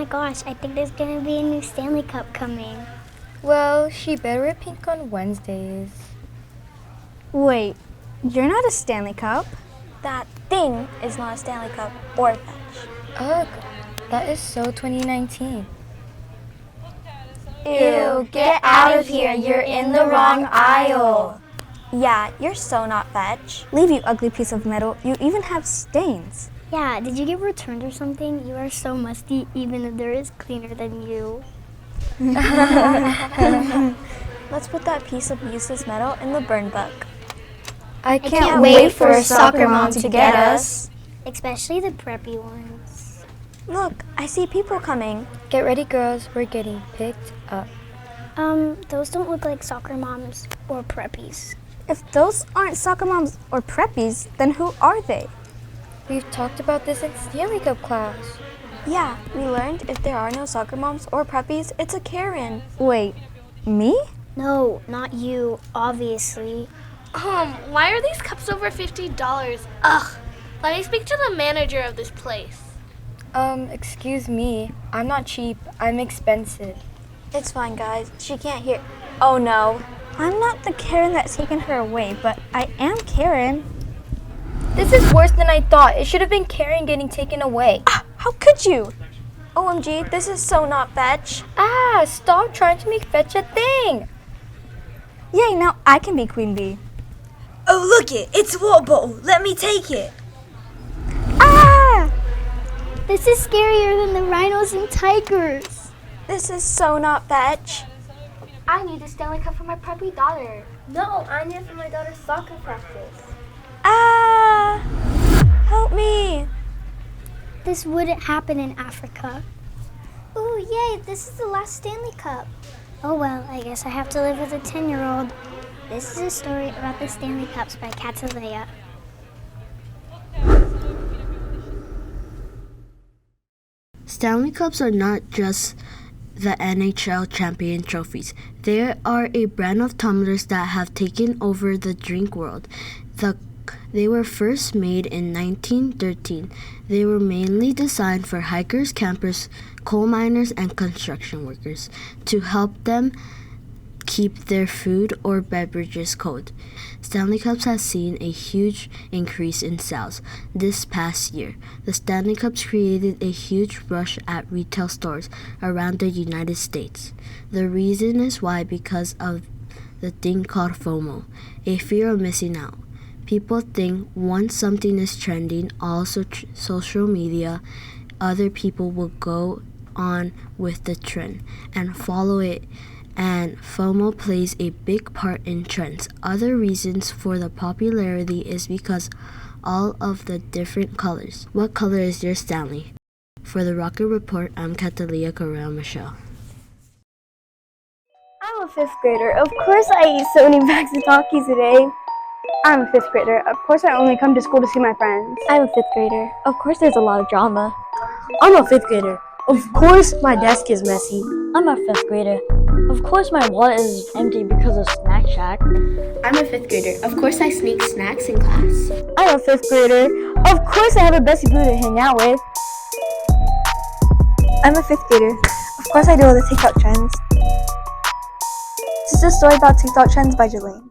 my gosh, I think there's gonna be a new Stanley Cup coming. Well, she better wear pink on Wednesdays. Wait, you're not a Stanley Cup? That thing is not a Stanley Cup or fetch. Ugh, that is so 2019. Ew, get out of here, you're in the wrong aisle. Yeah, you're so not fetch. Leave, you ugly piece of metal. You even have stains. Yeah, did you get returned or something? You are so musty, even if there is cleaner than you. Let's put that piece of useless metal in the burn book. I Can't wait for a soccer mom to get us. Especially the preppy ones. Look, I see people coming. Get ready, girls. We're getting picked up. Those don't look like soccer moms or preppies. If those aren't soccer moms or preppies, then who are they? We've talked about this in Stanley Cup class. Yeah, we learned if there are no soccer moms or preppies, it's a Karen. Wait, me? No, not you, obviously. Why are these cups over $50? Ugh, let me speak to the manager of this place. Excuse me. I'm not cheap. I'm expensive. It's fine, guys. She can't hear. Oh no. I'm not the Karen that's taken her away, but I am Karen. This is worse than I thought. It should have been Karen getting taken away. How could you? OMG, this is so not fetch. Stop trying to make fetch a thing. Yay, now I can be Queen Bee. Oh, look it! It's a water bottle. Let me take it. Ah! This is scarier than the rhinos and tigers. This is so not fetch. I need a Stanley Cup for my preppy daughter. No, I need it for my daughter's soccer practice. Ah! Help me. This wouldn't happen in Africa. Ooh, yay, this is the last Stanley Cup. Oh well, I guess I have to live with a 10-year-old. This is a story about the Stanley Cups by Catalea. Stanley Cups are not just the NHL champion trophies. They are a brand of tumblers that have taken over the drink world. They were first made in 1913. They were mainly designed for hikers, campers, coal miners, and construction workers to help them keep their food or beverages cold. Stanley Cups has seen a huge increase in sales this past year. The Stanley Cups created a huge rush at retail stores around the United States. The reason is why because of the thing called FOMO, a fear of missing out. People think once something is trending, also social media, other people will go on with the trend and follow it, and FOMO plays a big part in trends. Other reasons for the popularity is because all of the different colors. What color is your Stanley? For the Rocket Report, I'm Catalea Correa Michelle. I'm a 5th grader. Of course I eat so many bags of Takis a day. I'm a 5th grader. Of course I only come to school to see my friends. I'm a 5th grader. Of course there's a lot of drama. I'm a 5th grader. Of course my desk is messy. I'm a 5th grader. Of course my wallet is empty because of Snack Shack. I'm a 5th grader. Of course I sneak snacks in class. I'm a 5th grader. Of course I have a Bessie Boo to hang out with. I'm a 5th grader. Of course I do all the TikTok trends. This is a story about TikTok trends by Jelaine.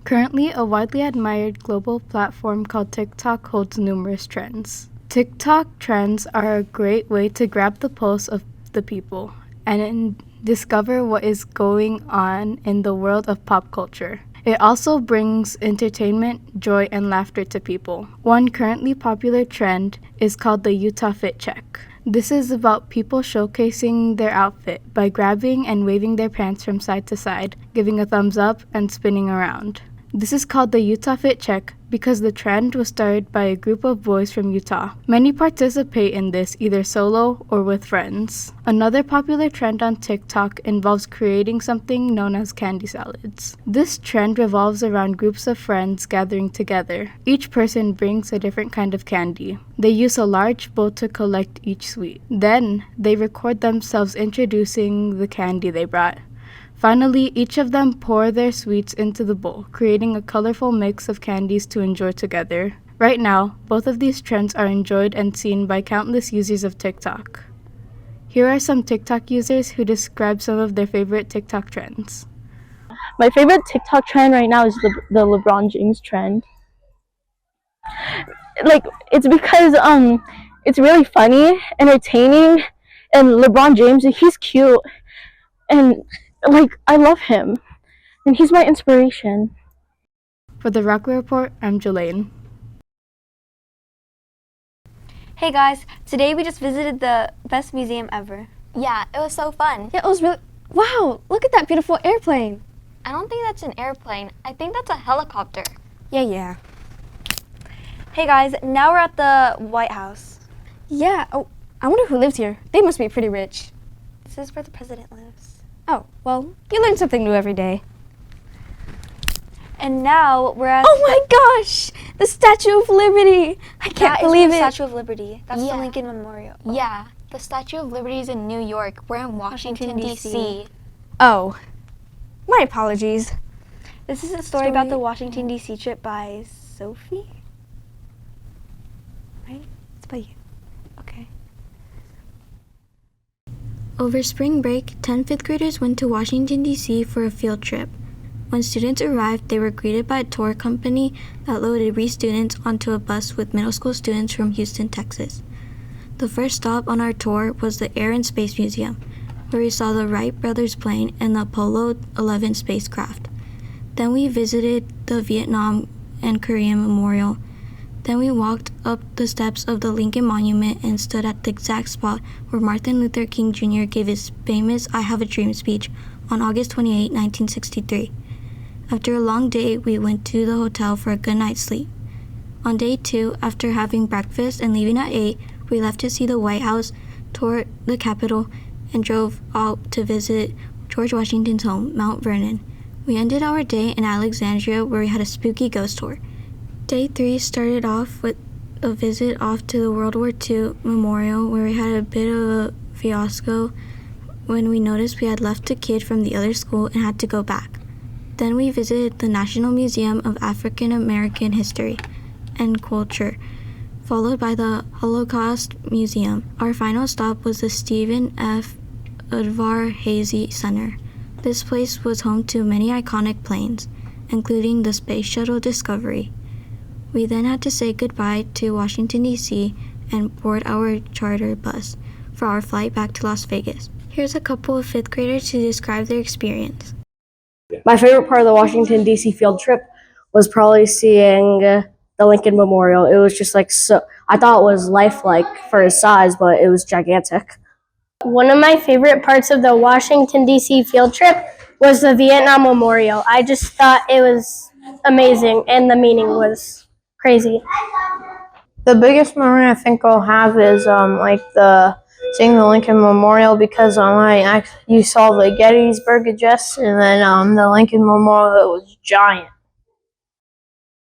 Currently, a widely admired global platform called TikTok holds numerous trends. TikTok trends are a great way to grab the pulse of the people and discover what is going on in the world of pop culture. It also brings entertainment, joy, and laughter to people. One currently popular trend is called the Utah Fit Check. This is about people showcasing their outfit by grabbing and waving their pants from side to side, giving a thumbs up, and spinning around. This is called the Utah Fit Check because the trend was started by a group of boys from Utah. Many participate in this either solo or with friends. Another popular trend on TikTok involves creating something known as candy salads. This trend revolves around groups of friends gathering together. Each person brings a different kind of candy. They use a large bowl to collect each sweet. Then, they record themselves introducing the candy they brought. Finally, each of them pour their sweets into the bowl, creating a colorful mix of candies to enjoy together. Right now, both of these trends are enjoyed and seen by countless users of TikTok. Here are some TikTok users who describe some of their favorite TikTok trends. My favorite TikTok trend right now is the LeBron James trend. Like, it's because it's really funny, entertaining, and LeBron James, he's cute, and like I love him, and he's my inspiration. For the Rocket Report, I'm Jelaine. Hey guys, today we just visited the best museum ever. Yeah, it was so fun. Yeah, it was really. Wow, look at that beautiful airplane. I don't think that's an airplane. I think that's a helicopter. Yeah. Hey guys, now we're at the White House. Yeah, oh, I wonder who lives here. They must be pretty rich. This is where the president lives. Oh, well, you learn something new every day. And now we're at Oh my gosh! The Statue of Liberty! I can't believe the it. Statue of Liberty. That's the Yeah. Lincoln Memorial. Yeah, the Statue of Liberty is in New York. We're in Washington, D.C. Oh, my apologies. This is a story about the Washington, D.C. trip by Sophie. Right? It's by you. Okay. Over spring break, 10 fifth graders went to Washington, D.C. for a field trip. When students arrived, they were greeted by a tour company that loaded students onto a bus with middle school students from Houston, Texas. The first stop on our tour was the Air and Space Museum, where we saw the Wright brothers plane and the Apollo 11 spacecraft. Then we visited the Vietnam and Korean Memorial. Then we walked up the steps of the Lincoln Monument and stood at the exact spot where Martin Luther King Jr. gave his famous I Have a Dream speech on August 28, 1963. After a long day, we went to the hotel for a good night's sleep. On day 2, after having breakfast and leaving at 8, we left to see the White House, toured the Capitol, and drove out to visit George Washington's home, Mount Vernon. We ended our day in Alexandria, where we had a spooky ghost tour. Day 3 started off with a visit off to the World War II Memorial, where we had a bit of a fiasco when we noticed we had left a kid from the other school and had to go back. Then we visited the National Museum of African American History and Culture, followed by the Holocaust Museum. Our final stop was the Stephen F. Udvar-Hazy Center. This place was home to many iconic planes, including the Space Shuttle Discovery. We then had to say goodbye to Washington, D.C. and board our charter bus for our flight back to Las Vegas. Here's a couple of 5th graders to describe their experience. My favorite part of the Washington, D.C. field trip was probably seeing the Lincoln Memorial. It was just I thought it was lifelike for its size, but it was gigantic. One of my favorite parts of the Washington, D.C. field trip was the Vietnam Memorial. I just thought it was amazing, and the meaning was crazy. The biggest memory I think I'll have is seeing the Lincoln Memorial, because you saw the Gettysburg Address, and then the Lincoln Memorial was giant.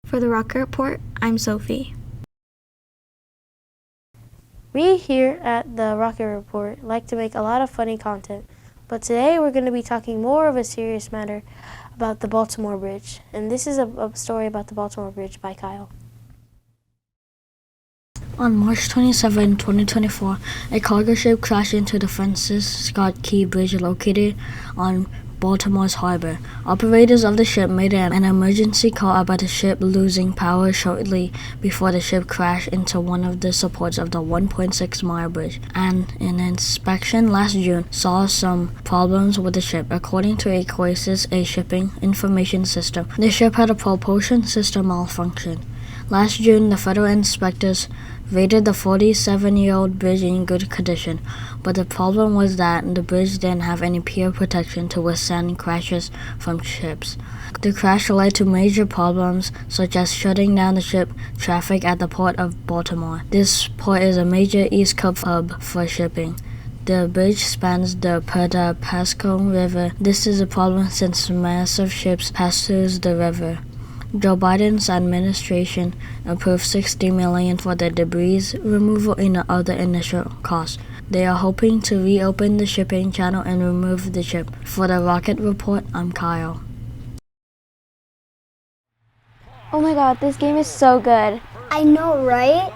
For the Rocket Report, I'm Sophie. We here at the Rocket Report like to make a lot of funny content, but today we're going to be talking more of a serious matter about the Baltimore Bridge, and this is a story about the Baltimore Bridge by Kyle. On March 27, 2024, a cargo ship crashed into the Francis Scott Key Bridge located on Baltimore's harbor. Operators of the ship made an emergency call about the ship losing power shortly before the ship crashed into one of the supports of the 1.6-mile bridge, and an inspection last June saw some problems with the ship. According to Craze, a shipping information system, the ship had a propulsion system malfunction. Last June, the federal inspectors rated the 47-year-old bridge in good condition, but the problem was that the bridge didn't have any pier protection to withstand crashes from ships. The crash led to major problems, such as shutting down the ship traffic at the port of Baltimore. This port is a major East Coast hub for shipping. The bridge spans the Pasco River. This is a problem since massive ships pass through the river. Joe Biden's administration approved $60 million for the debris removal and other initial costs. They are hoping to reopen the shipping channel and remove the ship. For the Rocket Report, I'm Kyle. Oh my god, this game is so good. I know, right?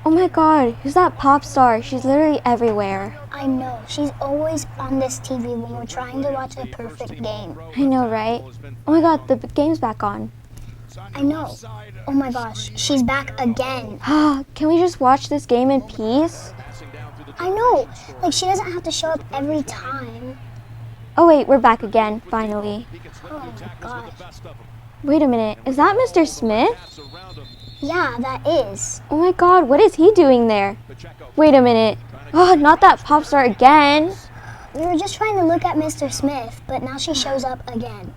Oh my god, who's that pop star? She's literally everywhere. I know. She's always on this TV when we're trying to watch a perfect game. I know, right? Oh my god, the game's back on. I know. Oh my gosh, she's back again. Can we just watch this game in peace? I know. Like, she doesn't have to show up every time. Oh wait, we're back again, finally. Oh my gosh. Wait a minute, is that Mr. Smith? Yeah, that is. Oh my god, what is he doing there? Wait a minute. Oh, not that pop star again. We were just trying to look at Mr. Smith, but now she shows up again.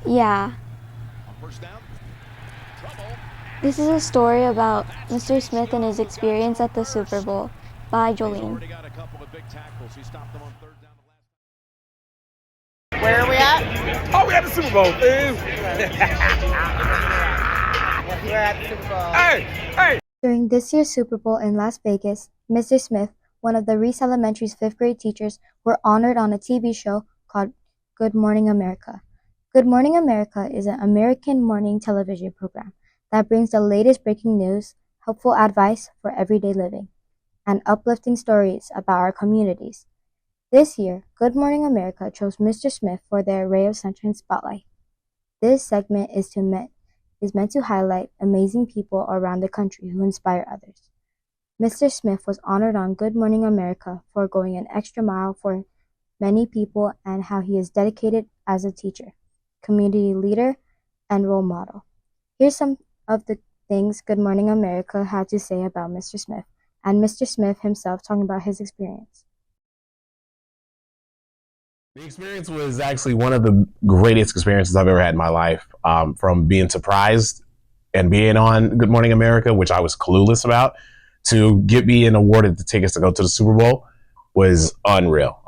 Yeah. This is a story about Mr. Smith and his experience at the Super Bowl by Jolene. Where are we at? Oh, we're at the Super Bowl, dude. We're at the Super Bowl. Hey! During this year's Super Bowl in Las Vegas, Mr. Smith, one of the Reese Elementary's 5th grade teachers, were honored on a TV show called Good Morning America. Good Morning America is an American morning television program that brings the latest breaking news, helpful advice for everyday living, and uplifting stories about our communities. This year, Good Morning America chose Mr. Smith for their Ray of Sunshine Spotlight. This segment is meant to highlight amazing people around the country who inspire others. Mr. Smith was honored on Good Morning America for going an extra mile for many people and how he is dedicated as a teacher, community leader, and role model. Here's some of the things Good Morning America had to say about Mr. Smith, and Mr. Smith himself talking about his experience. The experience was actually one of the greatest experiences I've ever had in my life. From being surprised and being on Good Morning America, which I was clueless about, to being awarded the tickets to go to the Super Bowl was unreal.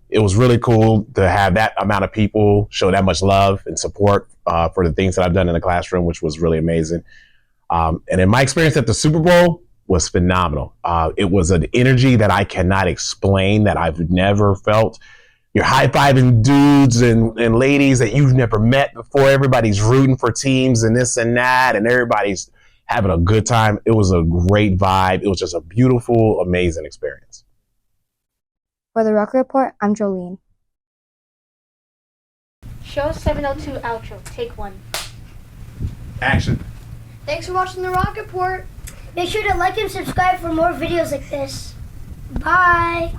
It was really cool to have that amount of people show that much love and support for the things that I've done in the classroom, which was really amazing. And in my experience at the Super Bowl was phenomenal. It was an energy that I cannot explain, that I've never felt. You're high-fiving dudes and ladies that you've never met before. Everybody's rooting for teams and this and that, and everybody's having a good time. It was a great vibe. It was just a beautiful, amazing experience. For the Rock Report, I'm Jolene. Show 702 outro. Take 1. Action. Thanks for watching the Rock Report. Make sure to like and subscribe for more videos like this. Bye.